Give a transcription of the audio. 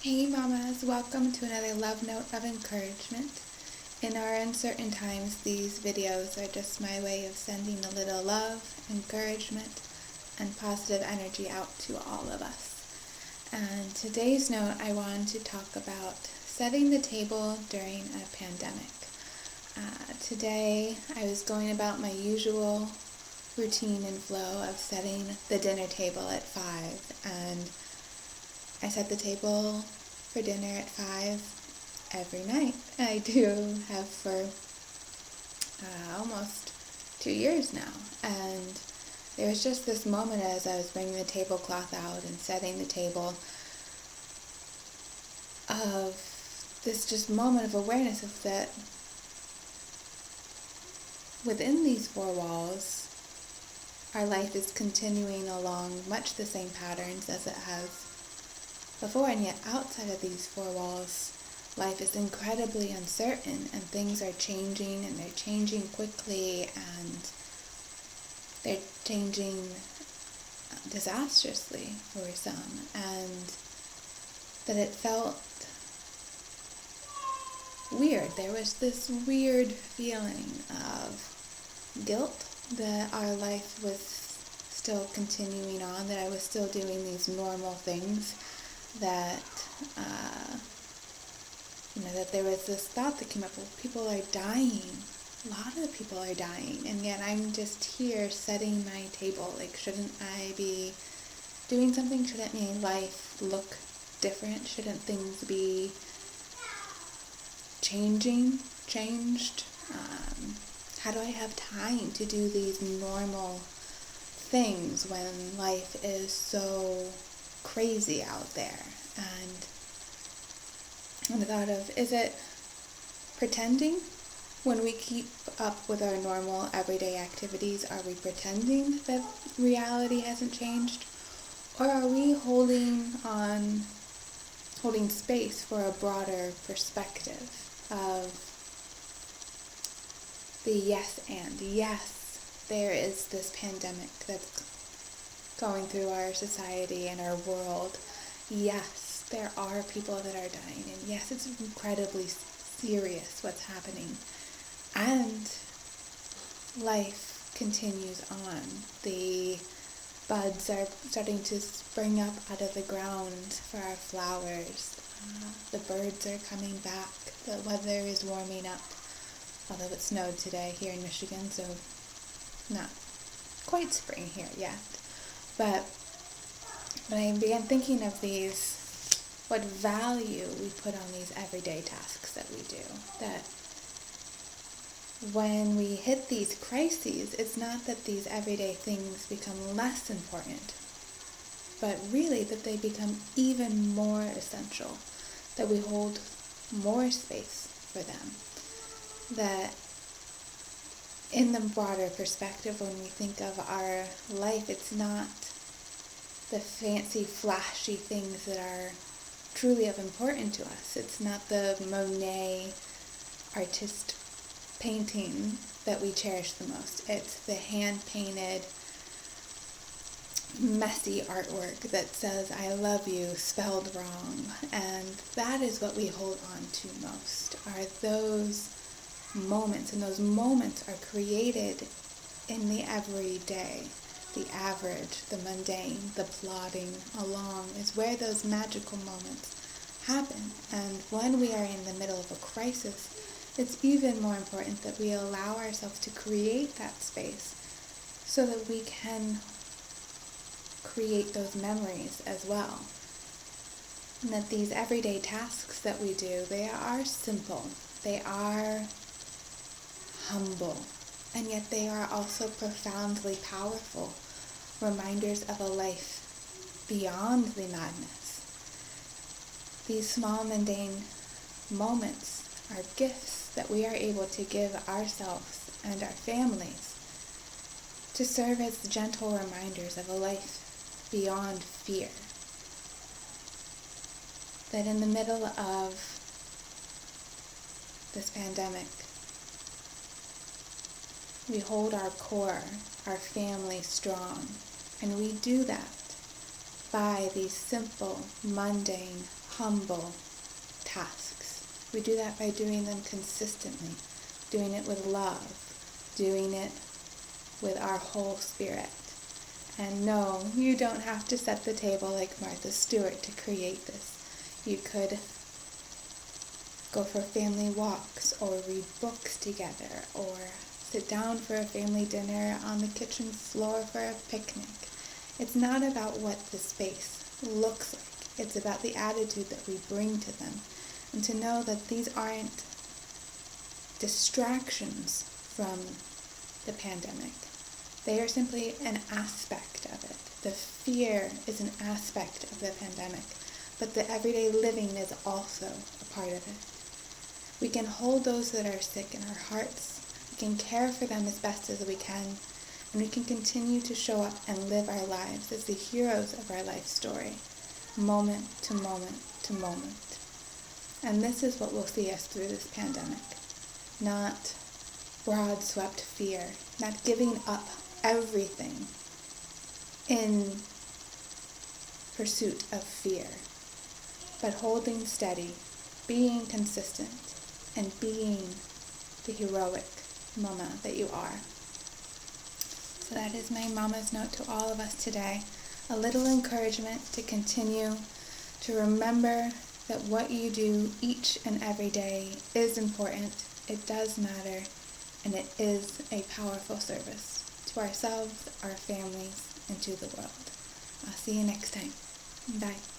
Hey mamas, welcome to another love note of encouragement. In our uncertain times, these videos are just my way of sending a little love, encouragement, and positive energy out to all of us. And today's note, I wanted to talk about setting the table during a pandemic. Today, I was going about my usual routine and flow of setting the dinner table at 5, and I set the table for dinner at 5 every night. I do have for almost 2 years now. And there was just this moment as I was bringing the tablecloth out and setting the table of this just moment of awareness of that within these four walls, our life is continuing along much the same patterns as it has before, and yet outside of these four walls, life is incredibly uncertain, and things are changing, and they're changing quickly, and they're changing disastrously for some, and that it felt weird. There was this weird feeling of guilt that our life was still continuing on, that I was still doing these normal things, that that there was this thought that came up, well, people are dying. A lot of people are dying, and yet I'm just here setting my table. Like, shouldn't I be doing something? Shouldn't my life look different? Shouldn't things be changed? How do I have time to do these normal things when life is so crazy out there? And the thought of, is it pretending when we keep up with our normal everyday activities? Are we pretending that reality hasn't changed? Or are we holding space for a broader perspective of the yes, there is this pandemic that's going through our society and our world. Yes, there are people that are dying, and yes, it's incredibly serious what's happening, and life continues on. The buds are starting to spring up out of the ground for our flowers. The birds are coming back. The weather is warming up, although it snowed today here in Michigan, so not quite spring here yet. But when I began thinking of these, what value we put on these everyday tasks that we do, that when we hit these crises, it's not that these everyday things become less important, but really that they become even more essential, that we hold more space for them, that in the broader perspective, when we think of our life, it's not the fancy, flashy things that are truly of importance to us. It's not the Monet artist painting that we cherish the most. It's the hand-painted, messy artwork that says, I love you, spelled wrong. And that is what we hold on to most, are those moments. And those moments are created in the everyday. The average, the mundane, the plodding along is where those magical moments happen. And when we are in the middle of a crisis, it's even more important that we allow ourselves to create that space so that we can create those memories as well. And that these everyday tasks that we do, they are simple, they are humble, and yet they are also profoundly powerful reminders of a life beyond the madness. These small mundane moments are gifts that we are able to give ourselves and our families to serve as gentle reminders of a life beyond fear. That in the middle of this pandemic, we hold our core, our family strong, and we do that by these simple, mundane, humble tasks. We do that by doing them consistently, doing it with love, doing it with our whole spirit. And no, you don't have to set the table like Martha Stewart to create this. You could go for family walks, or read books together, or sit down for a family dinner on the kitchen floor for a picnic. It's not about what the space looks like. It's about the attitude that we bring to them. And to know that these aren't distractions from the pandemic. They are simply an aspect of it. The fear is an aspect of the pandemic, but the everyday living is also a part of it. We can hold those that are sick in our hearts. We can care for them as best as we can, and we can continue to show up and live our lives as the heroes of our life story, moment to moment to moment. And this is what will see us through this pandemic. Not broad swept fear, not giving up everything in pursuit of fear, but holding steady, being consistent, and being the heroic mama that you are. So that is my mama's note to all of us today. A little encouragement to continue to remember that what you do each and every day is important, it does matter, and it is a powerful service to ourselves, our families, and to the world. I'll see you next time. Bye.